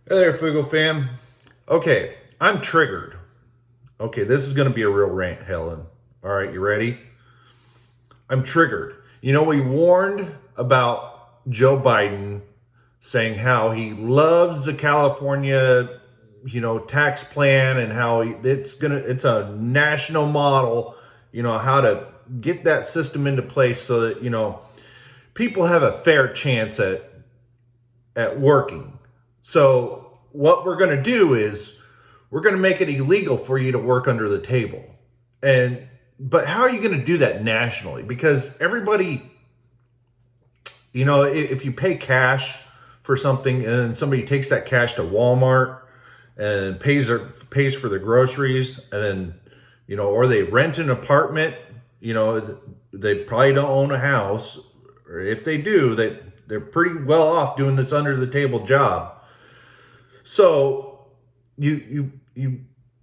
Hey there, Fugo fam. Okay, I'm triggered. Okay, this is going to be a real rant, Helen. All right, you ready? I'm triggered. You know, we warned about Joe Biden saying how he loves the California, tax plan and how it's a national model, how to get that system into place so that, people have a fair chance at working. So what we're going to do is we're going to make it illegal for you to work under the table. But how are you going to do that nationally? Because everybody, if you pay cash for something and then somebody takes that cash to Walmart and pays for the groceries, and then, or they rent an apartment, they probably don't own a house, or if they do, they're pretty well off doing this under the table job. So you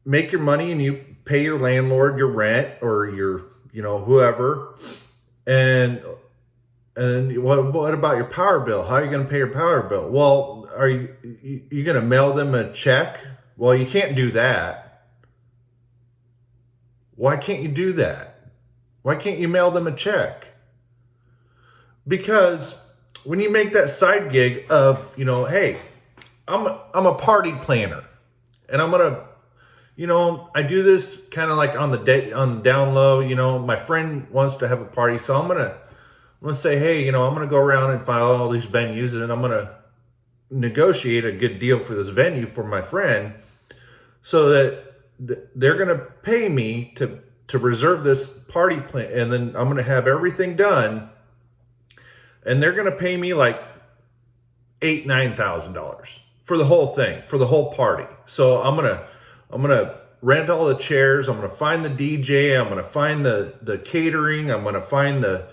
make your money and you pay your landlord your rent or your whoever, and what about your power bill? How are you going to pay your power bill? Well, are you going to mail them a check? Well, you can't do that. Why can't you do that? Why can't you mail them a check? Because when you make that side gig of, hey, I'm a party planner, and I'm gonna, I do this kind of like on the down low. My friend wants to have a party, so I'm gonna say, hey, I'm gonna go around and find all these venues, and I'm gonna negotiate a good deal for this venue for my friend, so that they're gonna pay me to reserve this party plan, and then I'm gonna have everything done, and they're gonna pay me like $9,000 for the whole thing, for the whole party. So I'm gonna rent all the chairs. I'm gonna find the DJ. I'm gonna find the catering. I'm gonna find the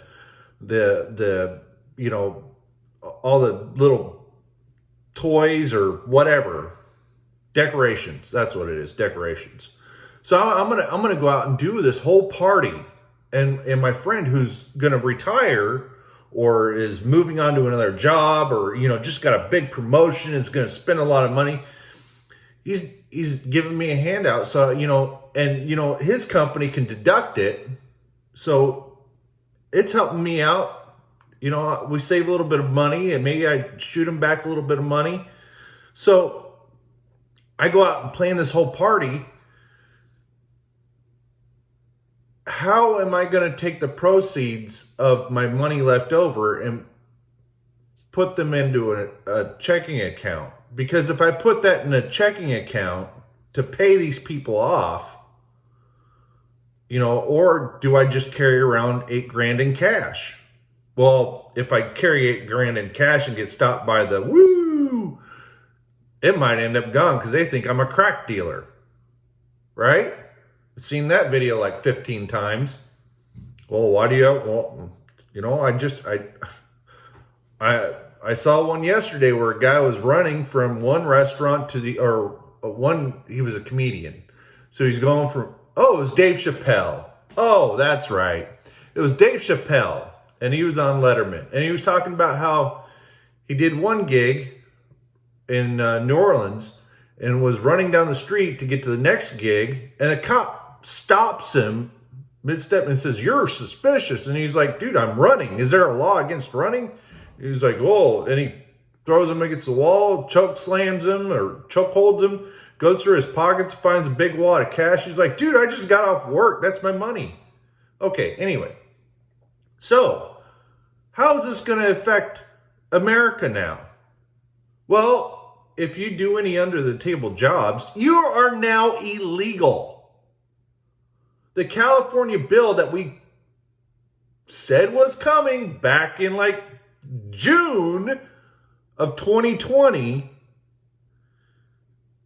all the little toys or whatever, decorations. That's what it is, decorations. So I'm gonna go out and do this whole party, and my friend who's gonna retire or is moving on to another job, or just got a big promotion, is going to spend a lot of money, he's giving me a handout. So his company can deduct it, so it's helping me out. We save a little bit of money, and maybe I shoot him back a little bit of money. So I go out and plan this whole party. How am I going to take the proceeds of my money left over and put them into a checking account? Because if I put that in a checking account to pay these people off, or do I just carry around $8,000 in cash? Well, if I carry $8,000 in cash and get stopped by the woo, it might end up gone because they think I'm a crack dealer, right? Seen that video like 15 times. Well, why do you? Well, I saw one yesterday where a guy was running from one restaurant to he was a comedian. So he's going from, it was Dave Chappelle. Oh, that's right. It was Dave Chappelle, and he was on Letterman, and he was talking about how he did one gig in New Orleans and was running down the street to get to the next gig, and a cop stops him mid-step and says, "You're suspicious." And he's like, "Dude, I'm running. Is there a law against running?" He's like, "Whoa." And he throws him against the wall, choke slams him or choke holds him, goes through his pockets, finds a big wad of cash. He's like, "Dude, I just got off work. That's my money." Okay, anyway. So, how is this going to affect America now? Well, if you do any under the table jobs, you are now illegal. The California bill that we said was coming back in like June of 2020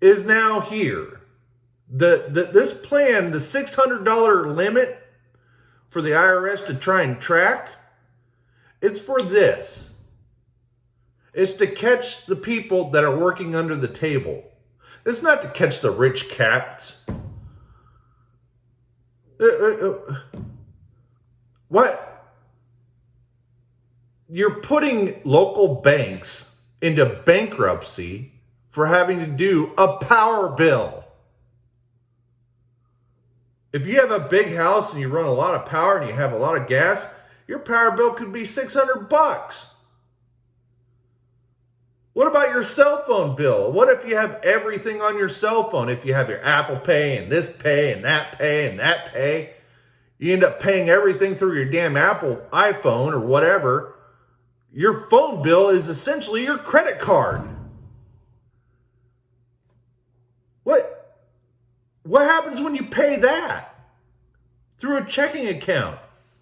is now here. This plan, the $600 limit for the IRS to try and track, it's for this. It's to catch the people that are working under the table. It's not to catch the rich cats. What? You're putting local banks into bankruptcy for having to do a power bill. If you have a big house and you run a lot of power and you have a lot of gas, your power bill could be $600. What about your cell phone bill? What if you have everything on your cell phone? If you have your Apple Pay and this pay and that pay and that pay, you end up paying everything through your damn Apple iPhone or whatever. Your phone bill is essentially your credit card. What happens when you pay that through a checking account?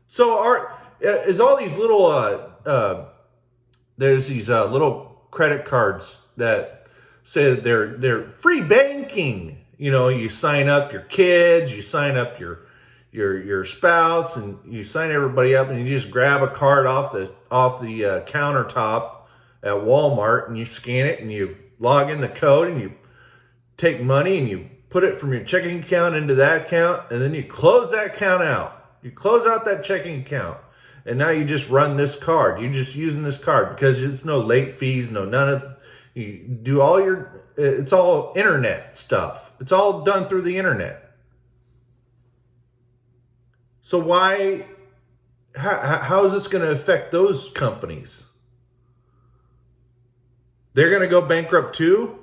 So is all these little there's these little credit cards that say that they're free banking. You know, you sign up your kids, you sign up your spouse, and you sign everybody up, and you just grab a card off the countertop at Walmart, and you scan it, and you log in the code, and you take money, and you put it from your checking account into that account, and then you close that account out. You close out that checking account, and now you just run this card. You're just using this card because it's no late fees, none of, you do all it's all internet stuff. It's all done through the internet. So how is this going to affect those companies? They're going to go bankrupt too?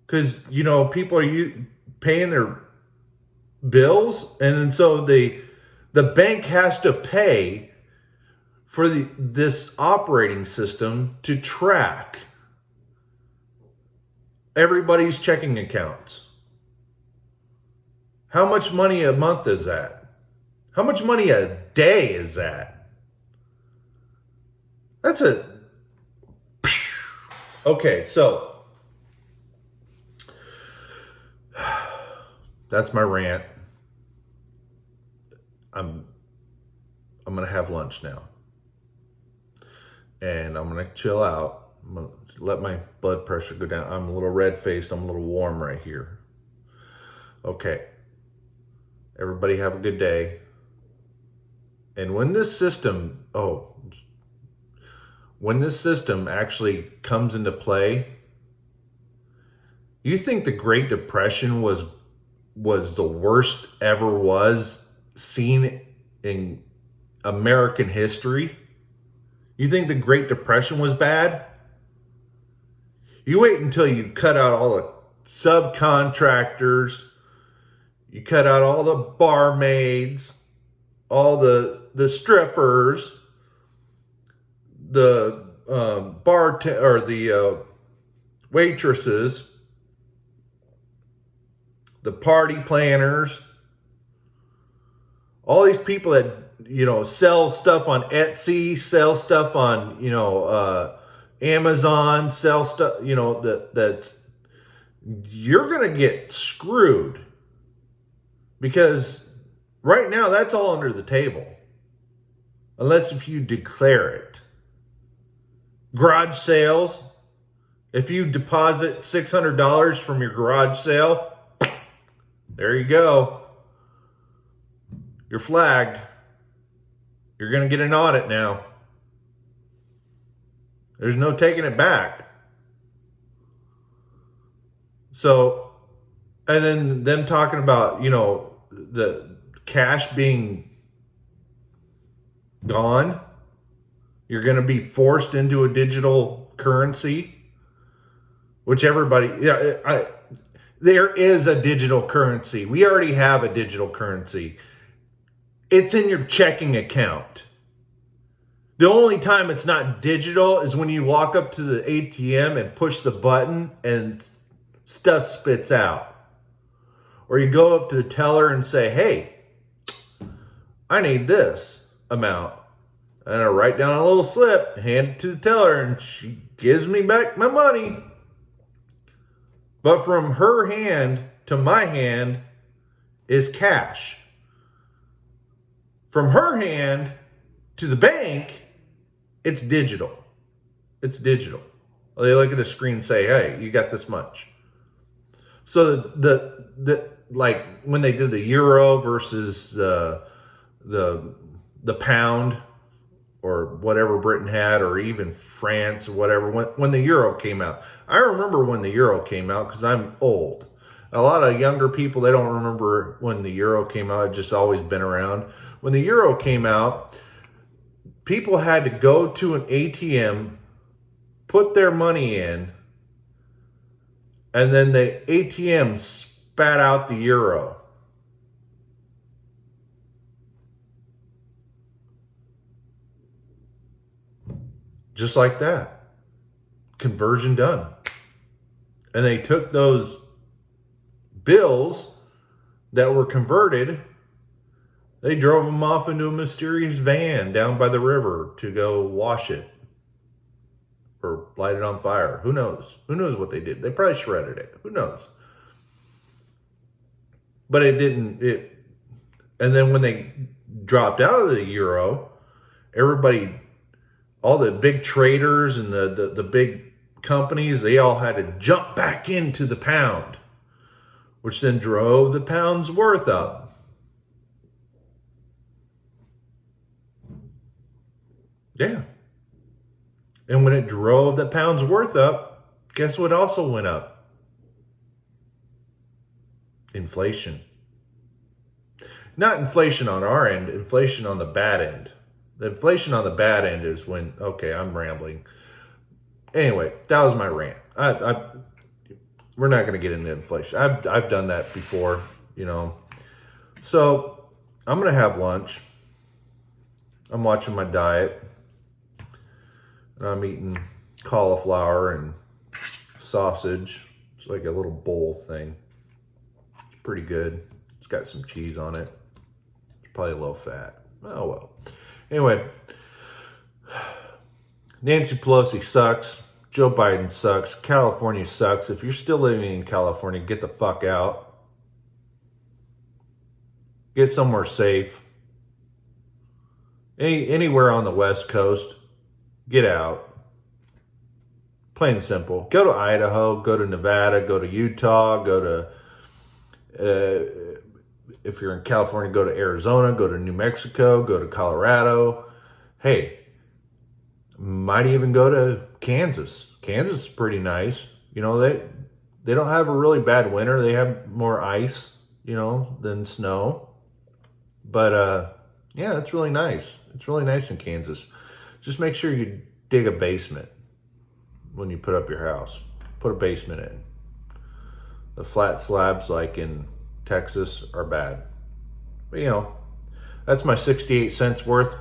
Because, people are paying their bills, and then so the bank has to pay for this operating system to track everybody's checking accounts. How much money a month is that? How much money a day is that? Okay, so that's my rant. I'm gonna have lunch now, and I'm gonna chill out. I'm gonna let my blood pressure go down. I'm a little red-faced. I'm a little warm right here. Okay. Everybody have a good day. And when this system actually comes into play, you think the Great Depression was the worst ever was seen in American history? You think the Great Depression was bad? You wait until you cut out all the subcontractors, you cut out all the barmaids, all the strippers, the waitresses, the party planners, all these people that sell stuff on Etsy, sell stuff on Amazon, sell stuff that's you're gonna get screwed, because right now that's all under the table, unless if you declare it. Garage sales, if you deposit $600 from your garage sale, there you go. You're flagged. You're going to get an audit now. There's no taking it back. So, and then them talking about, the cash being gone. You're going to be forced into a digital currency, which there is a digital currency. We already have a digital currency. It's in your checking account. The only time it's not digital is when you walk up to the ATM and push the button and stuff spits out. Or you go up to the teller and say, hey, I need this amount. And I write down a little slip, hand it to the teller, and she gives me back my money. But from her hand to my hand is cash. From her hand to the bank, it's digital. It's digital. They look at the screen and say, hey, you got this much. So the like when they did the euro versus the pound or whatever Britain had, or even France or whatever, when the euro came out. I remember when the euro came out because I'm old. A lot of younger people, they don't remember when the euro came out. It's just always been around. When the euro came out, people had to go to an ATM, put their money in, and then the ATM spat out the euro. Just like that. Conversion done. And they took those bills that were converted, they drove them off into a mysterious van down by the river to go wash it or light it on fire. Who knows? Who knows what they did? They probably shredded it. Who knows? But it didn't. And then when they dropped out of the euro, everybody, all the big traders and the big companies, they all had to jump back into the pound, which then drove the pound's worth up. Yeah. And when it drove the pound's worth up, guess what also went up? Inflation. Not inflation on our end, inflation on the bad end. The inflation on the bad end is when, okay, I'm rambling. Anyway, that was my rant. We're not going to get into inflation. I've done that before, you know. So I'm going to have lunch. I'm watching my diet. And I'm eating cauliflower and sausage. It's like a little bowl thing. It's pretty good. It's got some cheese on it. It's probably low fat. Oh well. Anyway, Nancy Pelosi sucks. Joe Biden sucks. California sucks. If you're still living in California, get the fuck out. Get somewhere safe. Anywhere on the West Coast, get out. Plain and simple. Go to Idaho, go to Nevada, go to Utah, go to, if you're in California, go to Arizona, go to New Mexico, go to Colorado. Hey, might even go to Kansas. Kansas is pretty nice. You know, they don't have a really bad winter. They have more ice, you know, than snow. But yeah, it's really nice. It's really nice in Kansas. Just make sure you dig a basement when you put up your house. Put a basement in. The flat slabs like in Texas are bad. But you know, that's my 68 cents worth.